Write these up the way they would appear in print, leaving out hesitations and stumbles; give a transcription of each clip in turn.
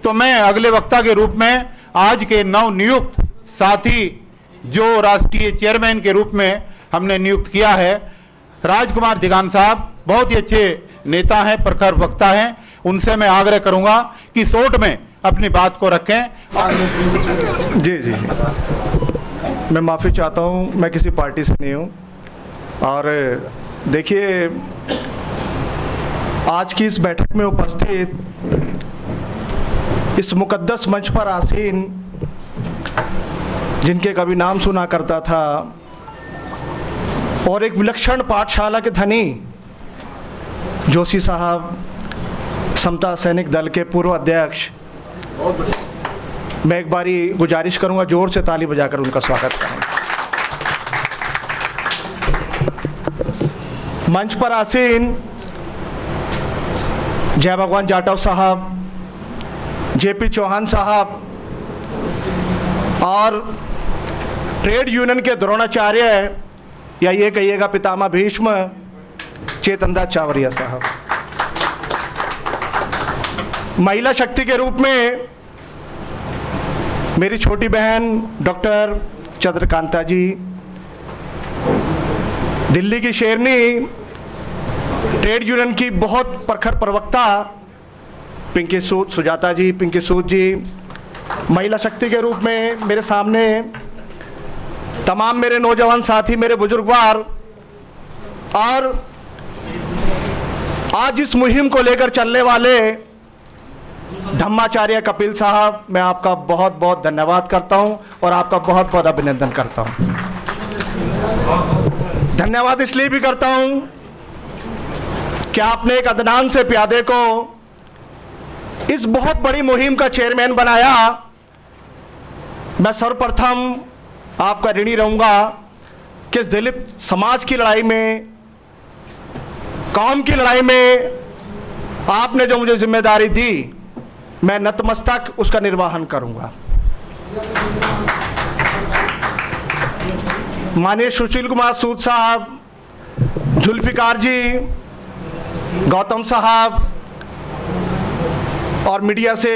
तो मैं अगले वक्ता के रूप में आज के नवनियुक्त साथी जो राष्ट्रीय चेयरमैन के रूप में हमने नियुक्त किया है, राजकुमार जिगान साहब बहुत ही अच्छे नेता हैं, प्रखर वक्ता हैं, उनसे मैं आग्रह करूंगा कि शॉर्ट में अपनी बात को रखें। जी जी, मैं माफ़ी चाहता हूं, मैं किसी पार्टी से नहीं हूं। और देखिए, आज की इस बैठक में उपस्थित इस मुकद्दस मंच पर आसीन जिनके कभी नाम सुना करता था और एक विलक्षण पाठशाला के धनी जोशी साहब, समता सैनिक दल के पूर्व अध्यक्ष, मैं एक बारी गुजारिश करूंगा जोर से ताली बजाकर उनका स्वागत करें। मंच पर आसीन जय भगवान जाटव साहब, जेपी चौहान साहब और ट्रेड यूनियन के द्रोणाचार्य या ये कहिएगा पितामह भीष्म चेतन दास चावरिया साहब, महिला शक्ति के रूप में मेरी छोटी बहन डॉक्टर चंद्रकांता जी, दिल्ली की शेरनी ट्रेड यूनियन की बहुत प्रखर प्रवक्ता पिंकी सूद, सुजाता जी, पिंकी सूद जी, महिला शक्ति के रूप में मेरे सामने तमाम मेरे नौजवान साथी, मेरे बुजुर्गवार, और आज इस मुहिम को लेकर चलने वाले धम्माचार्य कपिल साहब, मैं आपका बहुत बहुत धन्यवाद करता हूं और आपका बहुत बहुत अभिनंदन करता हूं। धन्यवाद इसलिए भी करता हूं कि आपने एक अदनान से प्यादे को इस बहुत बड़ी मुहिम का चेयरमैन बनाया। मैं सर्वप्रथम आपका ऋणी रहूंगा कि इस दलित समाज की लड़ाई में, कौम की लड़ाई में आपने जो मुझे जिम्मेदारी दी, मैं नतमस्तक उसका निर्वहन करूंगा। माननीय सुशील कुमार सूद साहब, जुल्फिकार जी, गौतम साहब और मीडिया से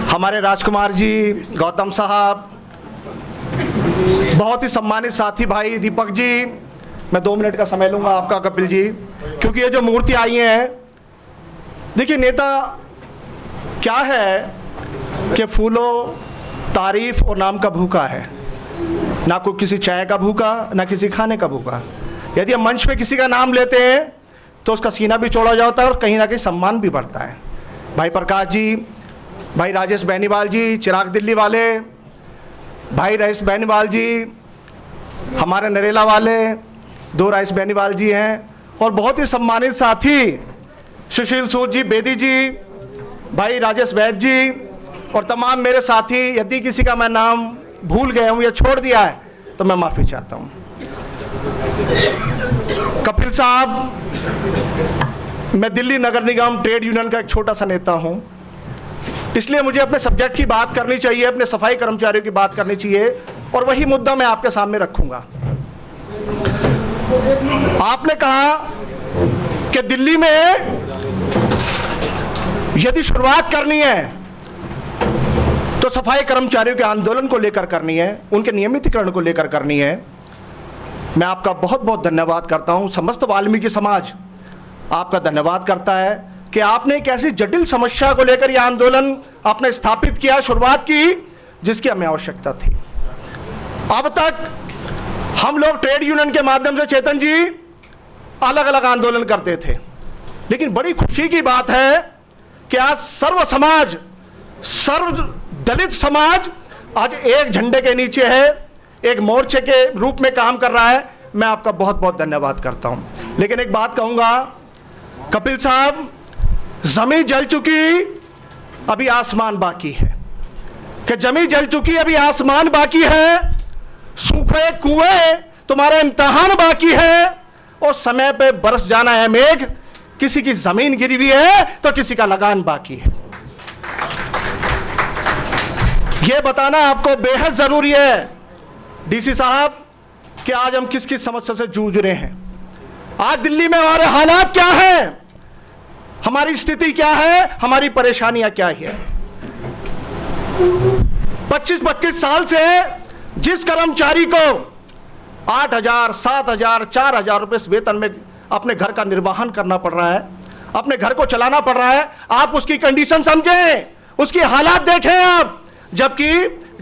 हमारे राजकुमार जी, गौतम साहब, बहुत ही सम्मानित साथी भाई दीपक जी, मैं 2 मिनट का समय लूंगा आपका कपिल जी, क्योंकि ये जो मूर्ति आई हैं, देखिए नेता क्या है कि फूलों, तारीफ और नाम का भूखा है, ना कोई किसी चाय का भूखा, ना किसी खाने का भूखा। यदि हम मंच पे किसी का नाम लेते हैं तो उसका सीना भी चौड़ा जाता है और कहीं ना कहीं सम्मान भी बढ़ता है। भाई प्रकाश जी, भाई राजेश बेनीवाल जी, चिराग दिल्ली वाले, भाई रईस बेनीवाल जी, हमारे नरेला वाले 2 रईस बेनीवाल जी हैं, और बहुत ही सम्मानित साथी सुशील सूद जी, बेदी जी, भाई राजेश वैद जी और तमाम मेरे साथी। यदि किसी का मैं नाम भूल गया हूँ या छोड़ दिया है तो मैं माफ़ी चाहता हूँ। कपिल साहब, मैं दिल्ली नगर निगम ट्रेड यूनियन का एक छोटा सा नेता हूँ, इसलिए मुझे अपने सब्जेक्ट की बात करनी चाहिए, अपने सफाई कर्मचारियों की बात करनी चाहिए, और वही मुद्दा मैं आपके सामने रखूंगा। आपने कहा कि दिल्ली में यदि शुरुआत करनी है तो सफाई कर्मचारियों के आंदोलन को लेकर करनी है, उनके नियमितीकरण को लेकर करनी है। मैं आपका बहुत बहुत धन्यवाद करता हूं। समस्त वाल्मीकि समाज आपका धन्यवाद करता है कि आपने एक ऐसी जटिल समस्या को लेकर यह आंदोलन आपने स्थापित किया, शुरुआत की, जिसकी हमें आवश्यकता थी। अब तक हम लोग ट्रेड यूनियन के माध्यम से, चेतन जी, अलग अलग आंदोलन करते थे, लेकिन बड़ी खुशी की बात है कि आज सर्व समाज, सर्व दलित समाज आज एक झंडे के नीचे है, एक मोर्चे के रूप में काम कर रहा है। मैं आपका बहुत बहुत धन्यवाद करता हूं। लेकिन एक बात कहूंगा कपिल साहब, जमीन जल चुकी, अभी आसमान बाकी है, कि जमीन जल चुकी, अभी आसमान बाकी है, सूखे कुएं, तुम्हारा इम्तिहान बाकी है, और समय पे बरस जाना है मेघ। किसी की जमीन गिरी हुई है तो किसी का लगान बाकी है। यह बताना आपको बेहद जरूरी है डीसी साहब कि आज हम किस किस समस्या से जूझ रहे हैं। आज दिल्ली में हमारे हालात क्या हैं, हमारी स्थिति क्या है, हमारी परेशानियां क्या है। 25-25 साल से जिस कर्मचारी को 8,000, 7,000, 4,000 रुपए वेतन में अपने घर का निर्वहन करना पड़ रहा है, अपने घर को चलाना पड़ रहा है, आप उसकी कंडीशन समझें, उसकी हालात देखें आप। जबकि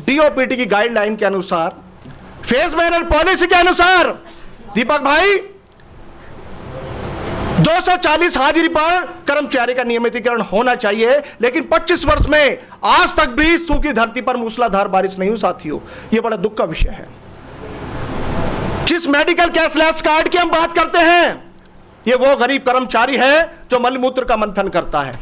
डीओपीटी की गाइडलाइन के अनुसार, फेस वैल्यू पॉलिसी के अनुसार दीपक भाई 240 हाजिरी पर कर्मचारी का नियमितीकरण होना चाहिए, लेकिन 25 वर्ष में आज तक भी सूखी धरती पर मूसलाधार बारिश नहीं हुई साथियों। यह बड़ा दुख का विषय है। जिस मेडिकल कैशलेस कार्ड की हम बात करते हैं, यह वो गरीब कर्मचारी है जो मलमूत्र का मंथन करता है।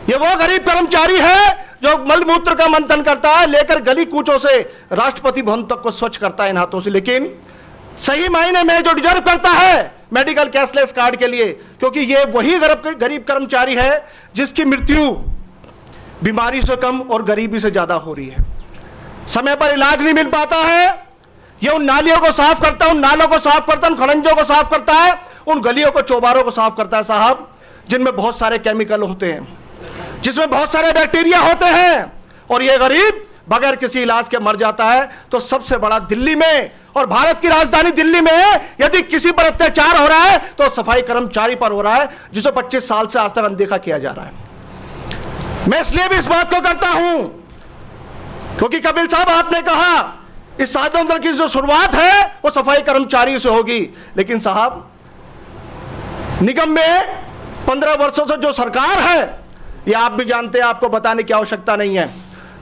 यह वो गरीब कर्मचारी है जो मलमूत्र का मंथन करता है, लेकर गली कूचों से राष्ट्रपति भवन तक को स्वच्छ करता है इन हाथों से। लेकिन सही मायने में जो डिजर्व करता है मेडिकल कैशलेस कार्ड के लिए, क्योंकि ये वही गरीब कर्मचारी है जिसकी मृत्यु बीमारी से कम और गरीबी से ज्यादा हो रही है। समय पर इलाज नहीं मिल पाता है। ये उन नालियों को साफ करता है, उन नालों को साफ करता है, उन खड़ंजों को साफ करता है, उन गलियों को, चौबारों को साफ करता है साहब, जिनमें बहुत सारे केमिकल होते हैं, जिसमें बहुत सारे बैक्टीरिया होते हैं, और ये गरीब बगैर किसी इलाज के मर जाता है। तो सबसे बड़ा दिल्ली में और भारत की राजधानी दिल्ली में यदि किसी पर अत्याचार हो रहा है तो सफाई कर्मचारी पर हो रहा है, जिसे 25 साल से आज तक अनदेखा किया जा रहा है। मैं इसलिए भी इस बात को करता हूं क्योंकि कपिल साहब आपने कहा इस आंदोलन की जो शुरुआत है वो सफाई कर्मचारी से होगी, लेकिन साहब निगम में 15 वर्षों से जो सरकार है, ये आप भी जानते हैं, आपको बताने की आवश्यकता नहीं है।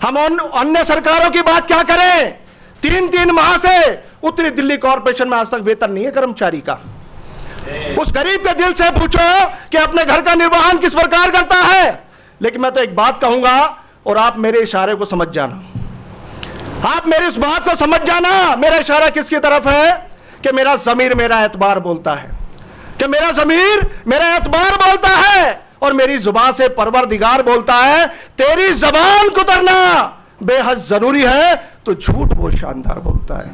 हम अन्य सरकारों की बात क्या करें, 3-3 माह से उत्तरी दिल्ली कॉर्पोरेशन में आज तक वेतन नहीं है कर्मचारी का। उस गरीब के दिल से पूछो कि अपने घर का निर्वहन किस प्रकार करता है। लेकिन मैं तो एक बात कहूंगा और आप मेरे इशारे को समझ जाना, आप मेरी उस बात को समझ जाना। मेरा इशारा किसकी तरफ है कि मेरा ज़मीर मेरा एतबार बोलता है, कि मेरा ज़मीर मेरा एतबार बोलता है, और मेरी जुबान से परवरदिगार बोलता है तेरी जबान कुतरना बेहद जरूरी है, तो झूठ बहुत शानदार बोलता है।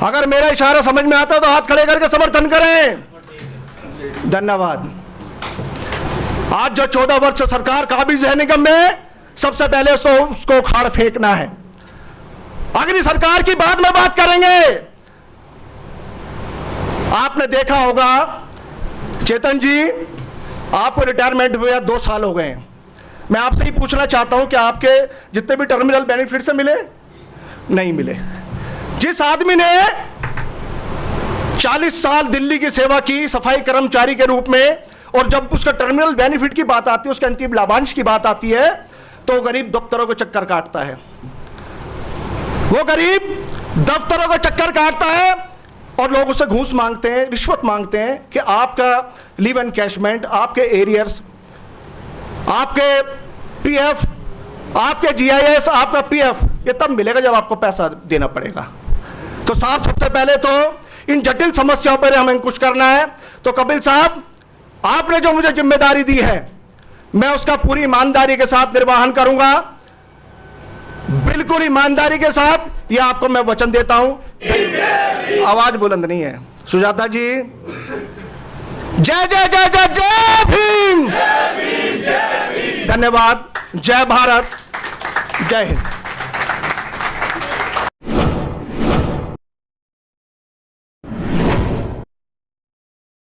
अगर मेरा इशारा समझ में आता है तो हाथ खड़े करके समर्थन करें। धन्यवाद। आज जो 14 वर्ष सरकार काबिज है निगम में, सबसे पहले उसको उखाड़ फेंकना है। अगली सरकार की बाद में बात करेंगे। आपने देखा होगा चेतन जी, आपको रिटायरमेंट हुए 2 साल हो गए हैं। मैं आपसे ही पूछना चाहता हूं कि आपके जितने भी टर्मिनल बेनिफिट से मिले, नहीं मिले। जिस आदमी ने 40 साल दिल्ली की सेवा की सफाई कर्मचारी के रूप में, और जब उसका टर्मिनल बेनिफिट की बात आती है, उसके अंतिम लाभांश की बात आती है, तो गरीब दफ्तरों को चक्कर काटता है। वो गरीब दफ्तरों को चक्कर काटता है और लोग उससे घूस मांगते हैं, रिश्वत मांगते हैं कि आपका लीव एनकैशमेंट, आपके एरियर्स, आपके पीएफ, आपके जीआईएस, आपका पीएफ, ये तब मिलेगा जब आपको पैसा देना पड़ेगा। तो साहब सबसे पहले तो इन जटिल समस्याओं पर हमें कुछ करना है। तो कपिल साहब, आपने जो मुझे जिम्मेदारी दी है, मैं उसका पूरी ईमानदारी के साथ निर्वहन करूंगा, बिल्कुल ईमानदारी के साथ, यह आपको मैं वचन देता हूं। आवाज बुलंद नहीं है। सुजाता जी, जय जय जय जय जय भीम। धन्यवाद। जय भारत, जय हिंद।